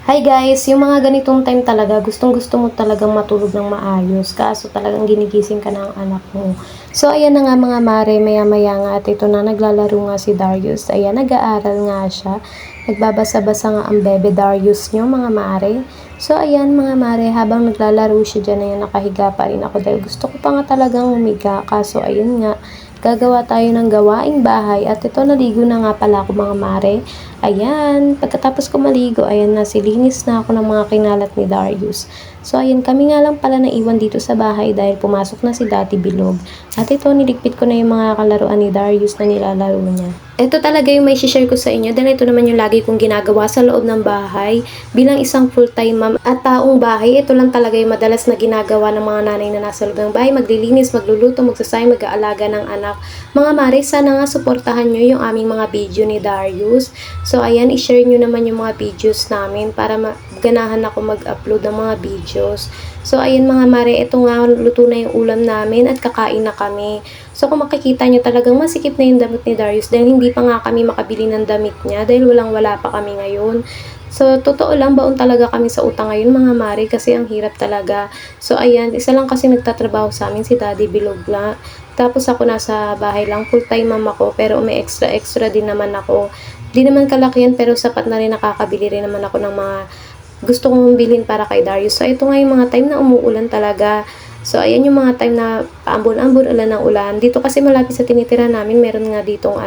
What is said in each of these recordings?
Hi guys, yung mga ganitong time talaga, gustong-gusto mo talagang matulog ng maayos, kaso talagang ginigising ka ng anak mo. So ayan na nga mga mare, maya-maya nga at ito na naglalaro nga si Darius. Ayan, nag-aaral nga siya. Nagbabasa-basa nga ang bebe Darius nyo mga mare. So ayan mga mare, habang naglalaro siya dyan, ayan, nakahiga pa rin ako dahil gusto ko pa nga talagang humiga. Kaso ayun nga, gagawa tayo ng gawaing bahay at ito naligo na nga pala ako mga mare. Ayan, pagkatapos ko maligo, ayan na, silinis na ako ng mga kinalat ni Darius. So ayan, kami nga lang pala naiwan dito sa bahay dahil pumasok na si Daddy Bilog. At ito, niligpit ko na yung mga kalaruan ni Darius na nilalaro niya. Ito talaga yung may share ko sa inyo dahil ito naman yung lagi kong ginagawa sa loob ng bahay. Bilang isang full-time mom at taong bahay, ito lang talaga yung madalas na ginagawa ng mga nanay na nasa loob ng bahay. Maglilinis, magluluto, magsasay, mag-aalaga ng anak. Mga mare, sana nga suportahan nyo yung aming mga video ni Darius. So ayan, i-share nyo naman yung mga videos namin para ganahan ako mag-upload ng mga videos. So ayan mga mare, ito nga, luto na yung ulam namin at kakain na kami. So kung makikita nyo talagang masikip na yung damit ni Darius dahil hindi pa nga kami makabili ng damit niya dahil wala pa kami ngayon. So totoo lang, baon talaga kami sa utang ngayon mga mare kasi ang hirap talaga. So ayan, isa lang kasi nagtatrabaho sa amin, si Daddy Bilogla. Tapos ako nasa bahay lang, full time mom ako pero may extra din naman ako. Di naman kalakihan pero sapat na rin, nakakabili rin naman ako ng mga gusto kong bilhin para kay Darius. So ito nga yung mga time na umuulan talaga. So, ayan yung mga time na paambon-ambon, ulan ng ulan. Dito kasi malapit sa tinitirahan namin, meron nga ditong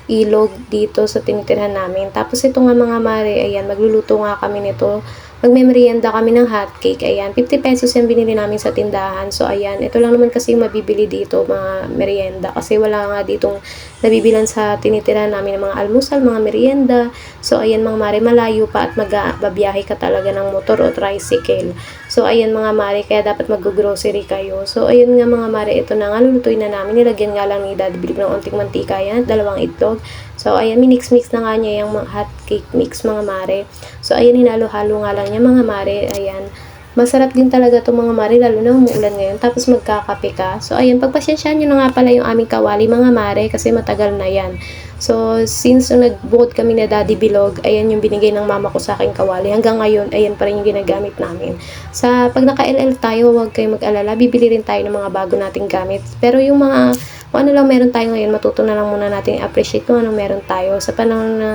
ilog dito sa tinitirahan namin. Tapos ito nga mga mare, ayan, magluluto nga kami nito. Magme-merienda kami ng hotcake, ayan. 50 pesos yung binili namin sa tindahan. So, ayan, ito lang naman kasi yung mabibili dito, mga merienda. Kasi wala nga ditong nabibilan sa tinitirahan namin ng mga almusal, mga merienda. So, ayan mga mare, malayo pa at magbabiyahe ka talaga ng motor o tricycle. So, ayan mga mare, kaya dapat mag-grocery kayo. So, ayun nga mga mare, ito na nga, lulutuin na namin. Nilagyan nga lang ni Daddy Bilog ng onting mantika yan, 2 itlog. So, ayan, minix-mix na nga niya yung hot cake mix mga mare. So, ayan, hinalo-halo nga lang niya mga mare. Ayan, masarap din talaga itong mga mare, lalo na umuulan ngayon. Tapos magkakape ka. So, ayan, pagpasyensyahan nyo na nga pala yung aming kawali mga mare kasi matagal na yan. So, since nagbukod kami na Daddy Bilog, ayan yung binigay ng mama ko sa aking kawali. Hanggang ngayon, ayan pa rin yung ginagamit namin. Sa pag naka-LL tayo, huwag kayong mag-alala. Bibili rin tayo ng mga bago nating gamit. Pero yung mga, kung ano lang meron tayo ngayon, matuto na lang muna natin i-appreciate kung anong meron tayo. Sa panahon na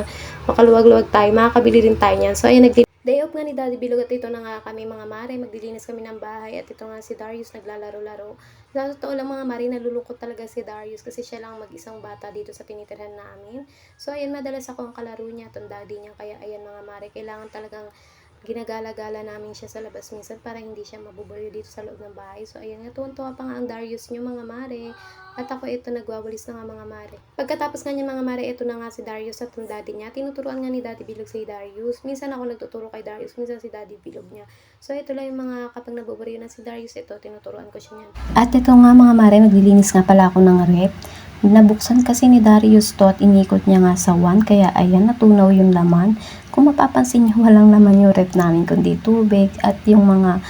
makaluwag-luwag tayo, makakabili rin tayo niyan. So, ayan, day off nga ni Daddy Bilog at ito na nga kami mga mare, magdilinis kami ng bahay at ito nga si Darius naglalaro-laro. Sa totoo lang mga mare, nalulungkot talaga si Darius kasi siya lang mag-isang bata dito sa tinitirhan namin. So ayan, madalas ako ang kalaro niya, itong daddy niya, kaya ayan mga mare, kailangan talagang ginagala-gala namin siya sa labas minsan para hindi siya mabubulyo dito sa loob ng bahay. So ayan nga, tuwan-tuwa pa nga ang Darius nyo mga mare. At ako ito, nagwawalis na nga mga mare. Pagkatapos nga niya mga mare, ito na nga si Darius at yung daddy niya. Tinuturuan nga ni Daddy Bilog si Darius. Minsan ako nagtuturo kay Darius, minsan si Daddy Bilog niya. So ito lang yung mga kapag nabuburiyo na si Darius, ito, tinuturuan ko siya niyan. At ito nga mga mare, maglilinis nga pala ako ng rep. Nabuksan kasi ni Darius to at inikot niya nga sa 1, kaya ayan, natunaw yung laman. Kung mapapansin niyo, walang laman yung rep namin kundi tubig at yung mga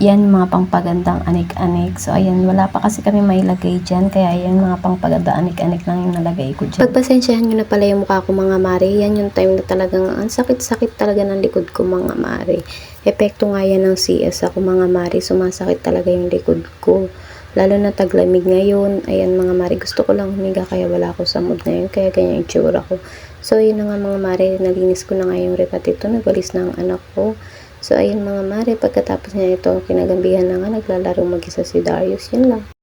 yan, mga pangpagandang anik-anik. So ayan, wala pa kasi kami mailagay dyan, kaya ayan, mga pangpaganda anik-anik lang yung nalagay ko dyan. Pagpasensyahan nyo na pala yung mukha ko mga mare, yan yung time na talagang ang sakit-sakit talaga ng likod ko mga mare. Epekto nga yan ng CS ako mga mare, sumasakit talaga yung likod ko. Lalo na taglamig ngayon. Ayan mga mare, gusto ko lang humiga kaya wala ako sa mood ngayon. Kaya ganyan yung tsura ko. So yun na nga mga mare, nalinis ko na nga yung repat ito. Nagwalis na ang anak ko. So ayun mga mare, pagkatapos niya ito, kinagambihan na nga, naglalaro mag-isa si Darius. Yun lang.